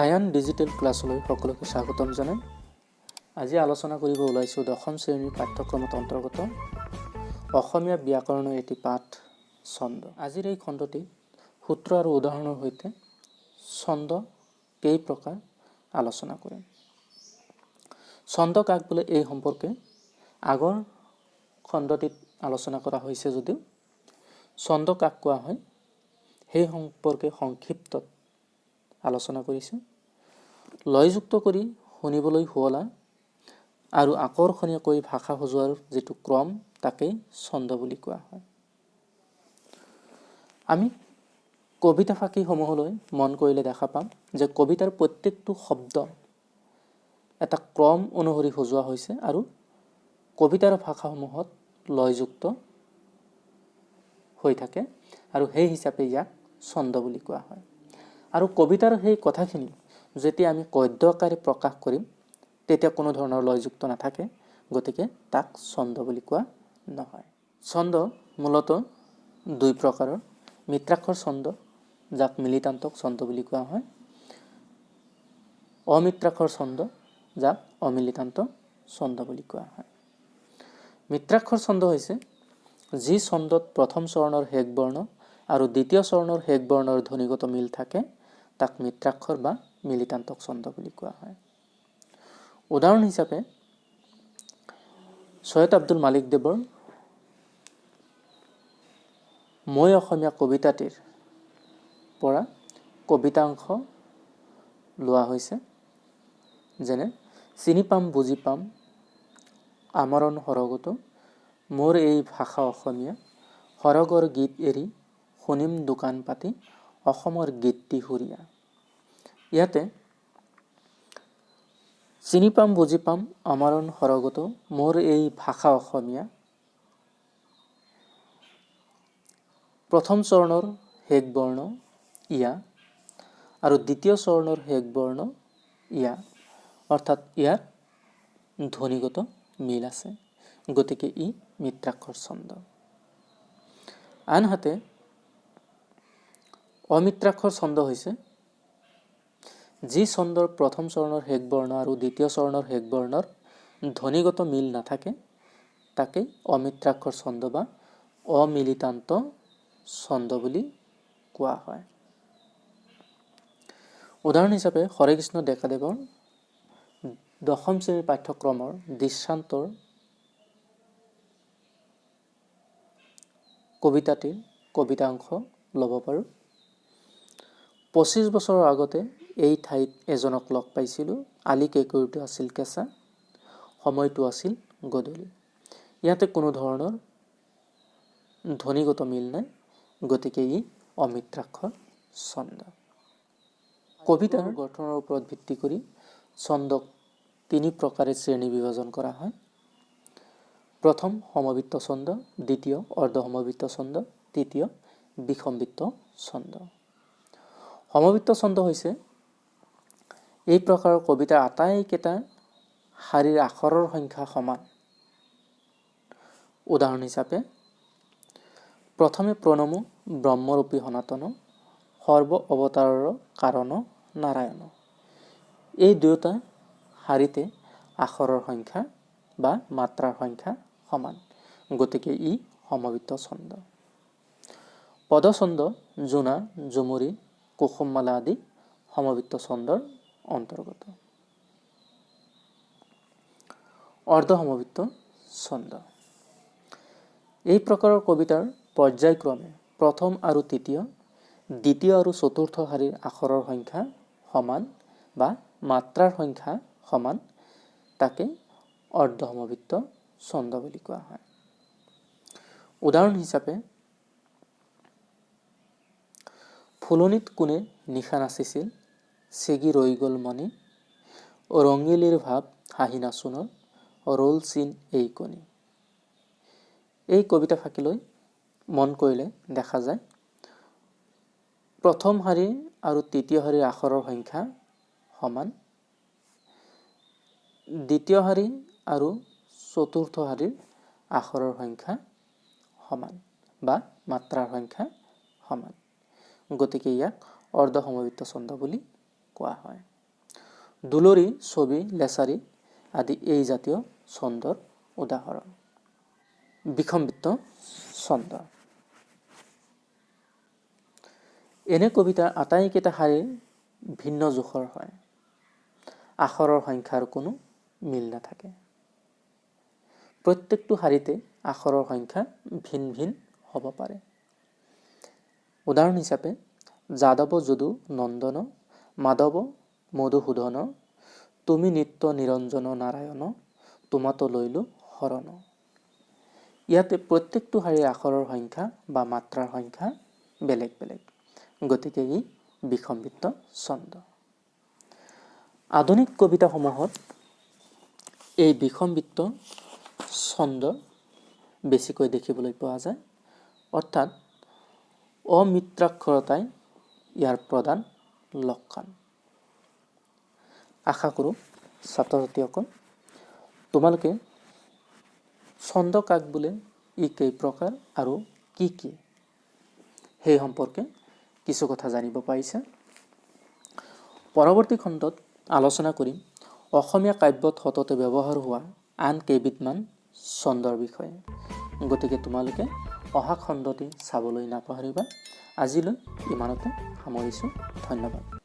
আয়ান digital ক্লাছলৈ সকলোকে স্বাগতম জনাই আজি আলোচনা কৰিব ওলাইছো দশম শ্ৰেণীৰ পাঠ্যক্ৰমত অন্তৰ্গত অসমীয়া ব্যাকৰণৰ এটি পাঠ ছন্দ। আজিৰ এই খণ্ডটি সূত্ৰ আৰু উদাহৰণৰ সৈতে ছন্দ কেই প্ৰকাৰ আলোচনা কৰিম। ছন্দ কাক বোলে এই সম্পৰ্কে আগৰ খণ্ডটিত আলোচনা কৰা হৈছে যদিও ছন্দ কাক কোৱা হয় সেই সম্পৰ্কে সংক্ষিপ্ত আলোচনা কৰিছে। লয়যুক্ত কৰি শুনিবলৈ শুৱলা আৰু আকৰ্ষণীয়কৈ ভাষা সজোৱাৰ যিটো ক্ৰম তাকেই ছন্দ বুলি কোৱা হয়। আমি কবিতা ফাঁকিসমূহলৈ মন কৰিলে দেখা পাম যে কবিতাৰ প্ৰত্যেকটো শব্দ এটা ক্ৰম অনুসৰি সজোৱা হৈছে আৰু কবিতাৰ ভাষাসমূহত লয়যুক্ত হৈ থাকে আৰু সেই হিচাপে ইয়াক ছন্দ বুলি কোৱা হয়। আৰু কবিতাৰ সেই কথাখিনি যেতিয়া আমি গদ্য আকাৰে প্ৰকাশ কৰিম তেতিয়া কোনো ধৰণৰ লয়যুক্ত নাথাকে, গতিকে তাক ছন্দ বুলি কোৱা নহয়। ছন্দ মূলতঃ দুই প্ৰকাৰৰ, মিত্ৰাক্ষৰ ছন্দ যাক মিলিতান্তক ছন্দ বুলি কোৱা হয়, অমিত্ৰাক্ষৰ ছন্দ যাক অমিলিতান্ত ছন্দ বুলি কোৱা হয়। মিত্ৰাক্ষৰ ছন্দ হৈছে যি ছন্দত প্ৰথম চৰণৰ শেষ বৰ্ণ আৰু দ্বিতীয় চৰণৰ শেষ বৰ্ণৰ ধ্বনিগত মিল থাকে তাক মিত্ৰাক্ষৰ বা মিলিতান্তক ছন্দ বুলি কোৱা হয়। উদাহৰণ হিচাপে সৈয়দ আব্দুল মালিক দেৱৰ মই অসমীয়া কবিতাটিৰ পৰা কবিতাংশ লোৱা হৈছে, যেনে চিনি পাম বুজি পাম আমৰণ সৰগত মোৰ এই ভাষা অসমীয়া সৰগৰ গীত এৰি শুনিম দোকান পাতি অসমৰ গীতটি সুৰীয়া। ইয়াতে চিনি পাম বুজি পাম আমৰণ সৰগত মোৰ এই ভাষা অসমীয়া প্ৰথম চৰণৰ শেষ বৰ্ণ ইয়া আৰু দ্বিতীয় চৰণৰ শেষ বৰ্ণ ইয়া, অৰ্থাৎ ইয়াৰ ধ্বনিগত মিল আছে, গতিকে ই মিত্ৰাক্ষৰ ছন্দ। আনহাতে অমিত্ৰাক্ষৰ ছন্দ হৈছে যি ছন্দৰ প্ৰথম চৰণৰ শেষ বৰ্ণ আৰু দ্বিতীয় চৰণৰ শেষ বৰ্ণৰ ধ্বনিগত মিল নাথাকে তাকেই অমিত্ৰাক্ষৰ ছন্দ বা অমিলিতান্ত ছন্দ বুলি কোৱা হয়। উদাহৰণ হিচাপে হৰেকৃষ্ণ ডেকাদেৱৰ দশম শ্ৰেণীৰ পাঠ্যক্ৰমৰ দৃষ্টান্তৰ কবিতাটিৰ কবিতাংশ ল'ব পাৰোঁ। 25 বছৰৰ আগতে এই ঠাইত এজনক লগ পাইছিলোঁ, আলি কেঁকুৰিটো আছিল কেঁচা, সময়টো আছিল গধূলি। ইয়াতে কোনো ধৰণৰ ধ্বনিগত মিল নাই, গতিকে ই অমিত্ৰাক্ষৰ ছন্দ। কবিতাৰ গঠনৰ ওপৰত ভিত্তি কৰি ছন্দক তিনি প্ৰকাৰে শ্ৰেণী বিভাজন কৰা হয়। প্ৰথম সমবৃত্ত ছন্দ, দ্বিতীয় অৰ্ধসমবৃত্ত ছন্দ, তৃতীয় বিষমবৃত্ত ছন্দ। সমবৃত্ত ছন্দ হৈছে এই প্ৰকাৰৰ কবিতাৰ আটাইকেইটা শাৰীৰ আখৰৰ সংখ্যা সমান। উদাহৰণ হিচাপে প্ৰথমে প্ৰণমো ব্ৰহ্মৰূপী সনাতন সৰ্ব অৱতাৰৰ কাৰণ নাৰায়ণ। এই দুয়োটা শাৰীতে আখৰৰ সংখ্যা বা মাত্ৰাৰ সংখ্যা সমান, গতিকে ই সমবৃত্ত ছন্দ। পদছন্দ জোনা, ঝুমুৰি, কুসুমমালা আদি সমবৃত্ত ছন্দৰ অন্তৰ্গত। অৰ্ধসমবৃত্ত ছন্দ এই প্ৰকাৰৰ কবিতাৰ পৰ্যায়ক্ৰমে প্ৰথম আৰু তৃতীয়, দ্বিতীয় আৰু চতুৰ্থ শাৰীৰ আখৰৰ সংখ্যা সমান বা মাত্ৰাৰ সংখ্যা সমান, তাকে অৰ্ধসমবৃত্ত ছন্দ বুলি কোৱা হয়। উদাহৰণ হিচাপে ফুলনিত কোনে নিশা নাচিছিল, ছিগি ৰৈ গ'ল মণি, ৰঙিলীৰ ভাৱ হাঁহি নাচোনৰ ৰ'ল চিন এই কণী। এই কবিতা ফাঁকিলৈ মন কৰিলে দেখা যায় প্ৰথম শাৰী আৰু তৃতীয় শাৰীৰ আখৰৰ সংখ্যা সমান, দ্বিতীয় শাৰী আৰু চতুৰ্থ শাৰীৰ আখৰৰ সংখ্যা সমান বা মাত্ৰাৰ সংখ্যা সমান, গতিকে ইয়াক অৰ্ধসমবৃত্ত ছন্দ বুলি কোৱা হয়। দুলৰি, ছবি, লেছাৰী আদি এই জাতীয় ছন্দৰ উদাহৰণ। বিসম্বিত ছন্দ। এনে কবিতাৰ আটাইকেইটা শাৰী ভিন্ন জোখৰ হয়। আখৰৰ সংখ্যাৰ কোনো মিল নাথাকে। প্ৰত্যেকটো শাৰীতে আখৰৰ সংখ্যা ভিন ভিন হ'ব পাৰে। উদাহৰণ হিচাপে যাদৱ যদু নন্দন মাধৱ মধুসূদন তুমি নিত্য নিৰঞ্জন নাৰায়ণ তোমাতো লৈলো শৰণ। ইয়াতে প্ৰত্যেকটো শাৰীৰ আখৰৰ সংখ্যা বা মাত্ৰাৰ সংখ্যা বেলেগ বেলেগ, গতিকে ই বিসম্বিত ছন্দ। আধুনিক কবিতাসমূহত এই বিসম্বিত ছন্দ বেছিকৈ দেখিবলৈ পোৱা যায়, অৰ্থাৎ অমিত্ৰাক্ষৰতাই ইয়াৰ প্ৰধান লক্ষণ। আশা কৰোঁ ছাত্ৰ ছাত্ৰীসকল তোমালোকে ছন্দ কাক বোলে, ই কেই প্ৰকাৰ আৰু কি কি সেই সম্পৰ্কে কিছু কথা জানিব পাৰিছা। পৰৱৰ্তী খণ্ডত আলোচনা কৰিম অসমীয়া কাব্যত সততে ব্যৱহাৰ হোৱা আন কেইবিধমান ছন্দৰ বিষয়ে। গতিকে তোমালোকে অহা খণ্ডটি চাবলৈ নাপাহৰিবা। আজিলৈ ইমানতে সামৰিছোঁ। ধন্যবাদ।